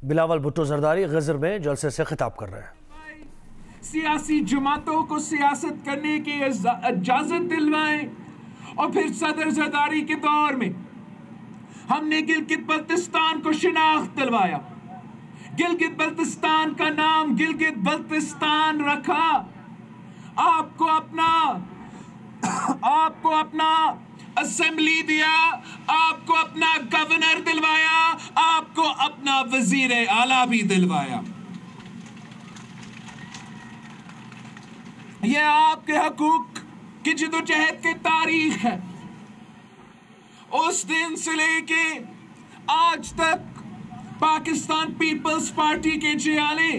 بلاول بھٹو زرداری غزر میں جلسے سے خطاب کر رہے ہیں۔ سیاسی جماعتوں کو سیاست کرنے کی اجازت دلوائیں، اور پھر صدر زرداری کے دور میں ہم نے گلگت بلتستان کو شناخت دلوایا، گلگت بلتستان کا نام گلگت بلتستان رکھا، آپ کو اپنا اسمبلی دیا، آپ کو اپنا گورنر دلوایا، آپ کو اپنا وزیر اعلیٰ بھی دلوایا۔ یہ آپ کے حقوق کی جدوجہد کی تاریخ ہے۔ اس دن سے لے کے آج تک پاکستان پیپلز پارٹی کے جیالے،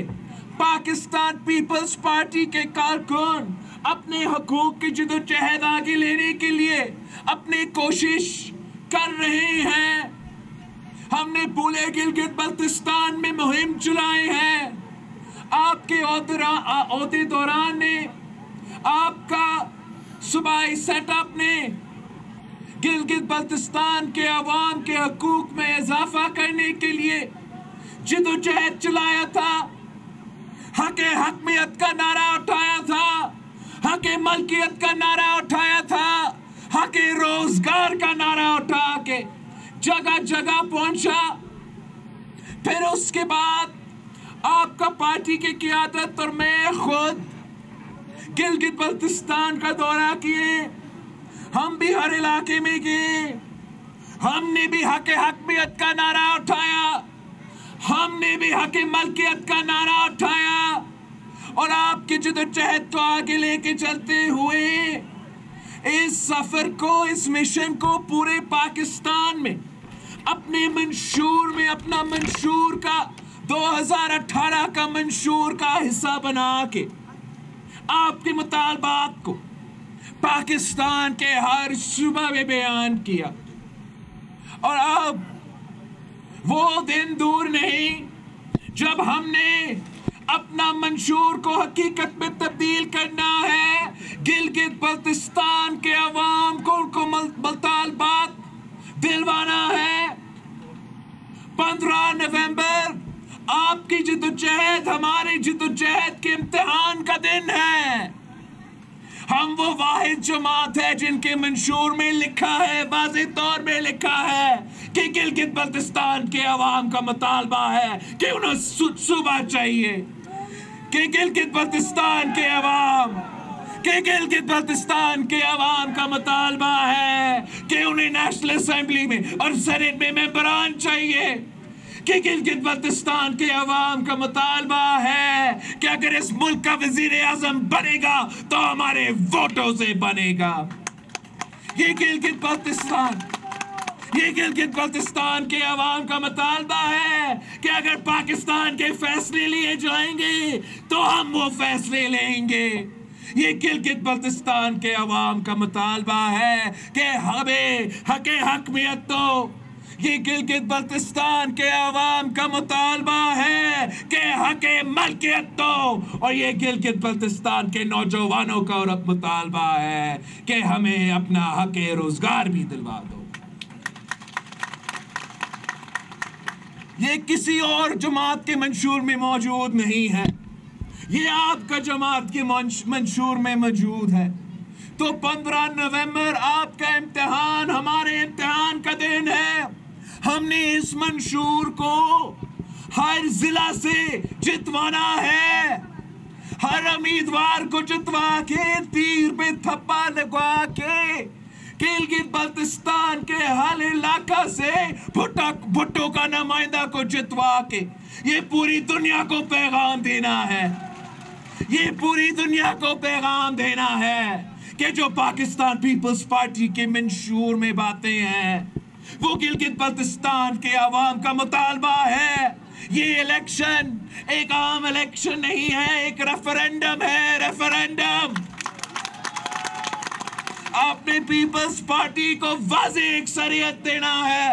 پاکستان پیپلز پارٹی کے کارکن اپنے حقوق کی جدوجہد آگے لینے کے لیے اپنی کوشش کر رہے ہیں۔ ہم نے پورے گلگت بلتستان میں مہم چلائے ہیں۔ آپ کے عہدے دوران نے، آپ کا صوبائی سیٹ اپ نے گلگت بلتستان کے عوام کے حقوق میں اضافہ کرنے کے لیے جدوجہد چلایا تھا، حق حکمیت کا نعرہ اٹھایا تھا، حق ملکیت کا نعرہ اٹھایا تھا، حق روزگار کا نعرہ اٹھا کے جگہ جگہ پہنچا۔ پھر اس کے بعد آپ کا پارٹی کی قیادت اور میں خود گلگت بلتستان کا دورہ کیے، ہم بھی ہر علاقے میں گئے، ہم نے بھی حق حکمیت کا نعرہ اٹھایا، ہم نے بھی حق ملکیت کا نعرہ اٹھایا، اور آپ کی جدوجہد کو آگے لے کے چلتے ہوئے اس سفر کو، اس مشن کو پورے پاکستان میں اپنے منشور میں، اپنا منشور کا 2018 کا منشور کا حصہ بنا کے آپ کے مطالبات کو پاکستان کے ہر صوبہ میں بیان کیا۔ اور اب وہ دن دور نہیں جب ہم نے اپنا منشور کو حقیقت میں تبدیل کرنا ہے، گلگت بلتستان کے عوام کو ان کو مطالبات دلوانا ہے۔ 15 نومبر آپ کی جدوجہد ہماری جدوجہد کے امتحان کا دن ہے۔ ہم وہ واحد جماعت ہے جن کے منشور میں لکھا ہے، واضح طور میں لکھا ہے کہ گلگت بلتستان کے عوام کا مطالبہ ہے کہ انہیں صوبہ چاہیے، کہ گلگت بلتستان کے عوام کا مطالبہ ہے کہ انہیں نیشنل اسمبلی میں اور سینٹ میں ممبران چاہیے، کہ گلگت بلتستان کے عوام کا مطالبہ ہے کہ اگر اس ملک کا وزیر اعظم بنے گا تو ہمارے ووٹوں سے بنے گا۔ یہ گلگت بلتستان کے عوام کا مطالبہ ہے کہ اگر پاکستان کے فیصلے لیے جائیں گے تو ہم وہ فیصلے لیں گے۔ یہ گلگت بلتستان کے عوام کا مطالبہ ہے کہ ہمیں حق حکمیت دو۔ یہ گلگت بلتستان کے عوام کا مطالبہ ہے کہ حق ملکیت دو، اور یہ گلگت بلتستان کے نوجوانوں کا مطالبہ ہے کہ ہمیں اپنا حق روزگار بھی دلوا دو۔ یہ کسی اور جماعت کے منشور میں موجود نہیں ہے، یہ آپ کا جماعت کے منشور میں موجود ہے۔ تو 15 نومبر آپ کا امتحان ہمارے امتحان کا دن ہے۔ ہم نے اس منشور کو ہر ضلع سے جتوانا ہے، ہر امیدوار کو جتوا کے، تیر پہ تھپا لگوا کے، گلگت بلتستان کے ہر علاقہ سے بھٹو کا نمائندہ کو جتوا کے یہ پوری دنیا کو پیغام دینا ہے، یہ پوری دنیا کو پیغام دینا ہے کہ جو پاکستان پیپلز پارٹی کے منشور میں باتیں ہیں وہ گلگت بلتستان کے عوام کا مطالبہ ہے۔ یہ الیکشن ایک عام الیکشن نہیں ہے، ایک ریفرینڈم ہے، ریفرینڈم۔ آپ نے پیپلز پارٹی کو واضح اکثریت دینا ہے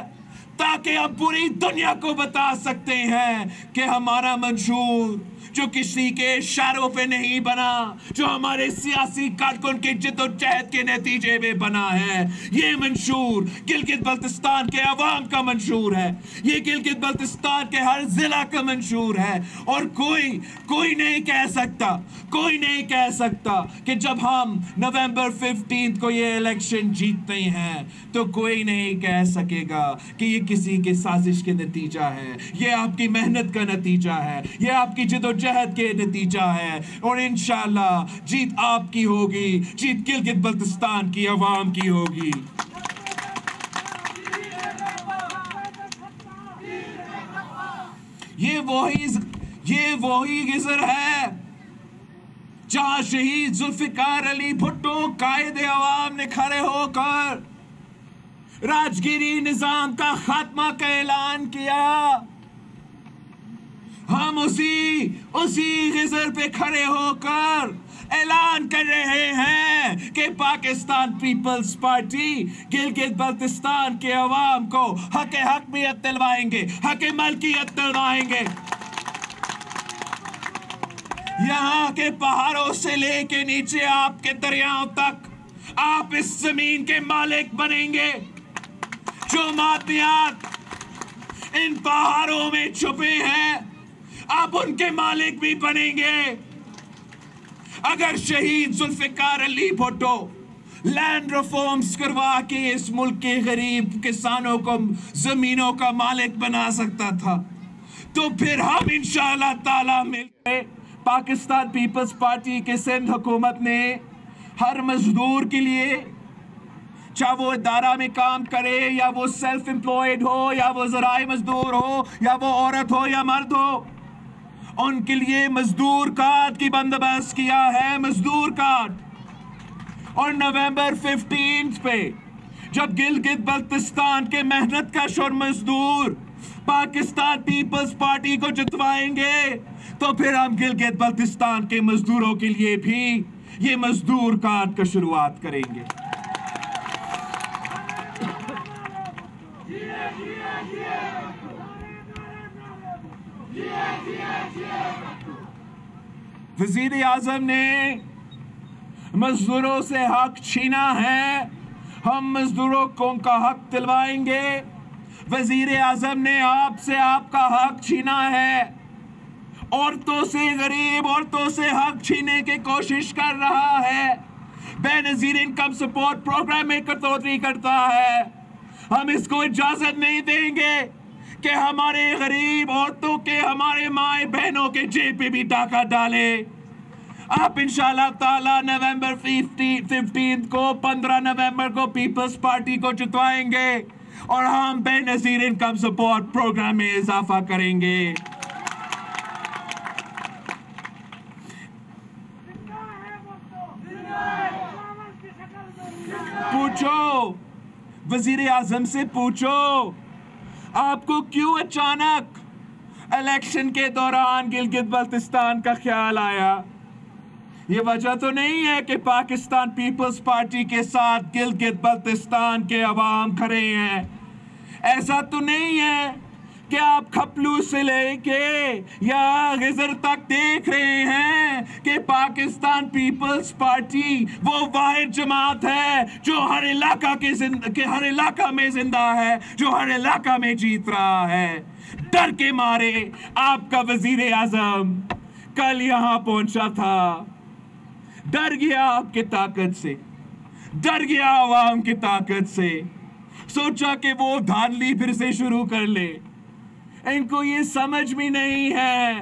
تاکہ ہم پوری دنیا کو بتا سکتے ہیں کہ ہمارا منشور جو کسی کے اشاروں پہ نہیں بنا, جو ہمارے سیاسی کارکن کی جدوجہد کے نتیجے میں بنا ہے. یہ منشور گلگت بلتستان کے عوام کا منشور ہے, یہ گلگت بلتستان کے ہر ضلع کا منشور ہے. اور کوئی نہیں کہہ سکتا کہ جب ہم نومبر 15 کو یہ الیکشن جیتتے ہیں تو کوئی نہیں کہہ سکے گا کہ یہ کسی کے سازش کے نتیجہ ہے. یہ آپ کی محنت کا نتیجہ ہے, یہ آپ کی جدوجہد کے نتیجہ ہے. اور انشاءاللہ جیت آپ کی ہوگی, جیت گلگت بلتستان کی عوام کی ہوگی. یہ وہی غزر ہے جہاں شہید ذوالفقار علی بھٹو قائد عوام نے کھڑے ہو کر راجگیری نظام کا خاتمہ کا اعلان کیا. ہم اسی غزر پہ کھڑے ہو کر اعلان کر رہے ہیں کہ پاکستان پیپلز پارٹی گلگت بلتستان کے عوام کو حقیقت دلوائیں گے, حق ملکیت دلوائیں گے. یہاں کے پہاڑوں سے لے کے نیچے آپ کے دریاؤں تک آپ اس زمین کے مالک بنیں گے. جو معدنیات ان پہاڑوں میں چھپے ہیں آپ ان کے مالک بھی بنیں گے. اگر شہید ذوالفقار علی بھٹو لینڈ ریفارمز کروا کے اس ملک کے غریب کسانوں کو زمینوں کا مالک بنا سکتا تھا تو پھر ہم انشاءاللہ تعالی مل کے پاکستان پیپلز پارٹی کے سندھ حکومت نے ہر مزدور کے لیے, چاہے وہ ادارہ میں کام کرے یا وہ سیلف امپلائڈ ہو یا وہ زراعی مزدور ہو یا وہ عورت ہو یا مرد ہو, ان کے لیے مزدور کارڈ کی بندوبست کیا ہے, مزدور کارڈ. اور نومبر 15 پہ جب گلگت بلتستان کے محنت کش اور مزدور پاکستان پیپلز پارٹی کو جتوائیں گے تو پھر ہم گلگت بلتستان کے مزدوروں کے لیے بھی یہ مزدور کارڈ کا شروعات کریں گے. وزیر اعظم نے مزدوروں سے حق چھینا ہے, ہم مزدوروں کو ان کا حق دلوائیں گے. وزیر اعظم نے آپ سے آپ کا حق چھینا ہے, عورتوں سے, غریب عورتوں سے حق چھینے کی کوشش کر رہا ہے, بے نظیر انکم سپورٹ پروگرام میں کٹوتی کرتا ہے. ہم اس کو اجازت نہیں دیں گے کہ ہمارے غریب عورتوں کے, ہمارے مائیں بہنوں کے جیب پہ بھی ڈاکہ ڈالے. آپ انشاءاللہ تعالی نومبر 15 کو 15 نومبر کو پیپلز پارٹی کو جتوائیں گے اور ہم بے نظیر انکم سپورٹ پروگرام میں اضافہ کریں گے. پوچھو وزیر اعظم سے, پوچھو آپ کو کیوں اچانک الیکشن کے دوران گلگت بلتستان کا خیال آیا؟ یہ وجہ تو نہیں ہے کہ پاکستان پیپلز پارٹی کے ساتھ گلگت بلتستان کے عوام کھڑے ہیں. ایسا تو نہیں ہے کہ آپ کھپلو سے لے کے یا غزر تک دیکھ رہے ہیں کہ پاکستان پیپلز پارٹی وہ واحد جماعت ہے جو ہر علاقہ میں زندہ ہے, جو ہر علاقہ میں جیت رہا ہے. ڈر کے مارے آپ کا وزیر اعظم کل یہاں پہنچا تھا, ڈر گیا آپ کی طاقت سے, ڈر گیا عوام کی طاقت سے, سوچا کہ وہ دھاندلی پھر سے شروع کر لے. ان کو یہ سمجھ بھی نہیں ہے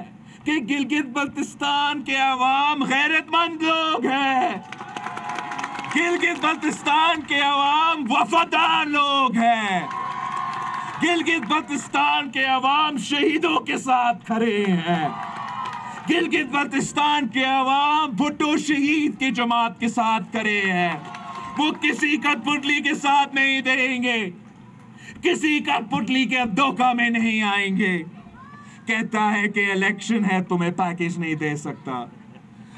کہ گلگت بلتستان کے عوام غیرت مند لوگ ہیں, گلگت بلتستان کے عوام وفادار لوگ ہیں, گلگت بلتستان کے عوام شہیدوں کے ساتھ کھڑے ہیں, گلگت بلتستان کے عوام بھٹو شہید کی جماعت کے ساتھ کھڑے ہیں. وہ کسی کٹ پتلی کے ساتھ نہیں دیں گے, کسی کٹ پتلی کے دھوکہ میں نہیں آئیں گے. کہتا ہے کہ الیکشن ہے تمہیں پیکیج نہیں دے سکتا.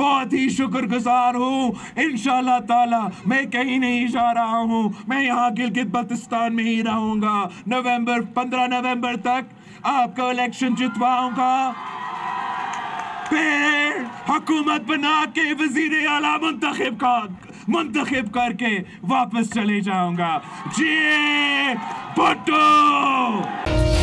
بہت ہی شکر گزار ہوں. انشاءاللہ تعالی میں کہیں نہیں جا رہا ہوں, میں یہاں گلگت بلتستان میں ہی رہوں گا. 15 نومبر تک آپ کا الیکشن جتواؤں گا, پھر حکومت بنا کے وزیر اعلیٰ منتخب کر کے واپس چلے جاؤں گا. جی بھٹو.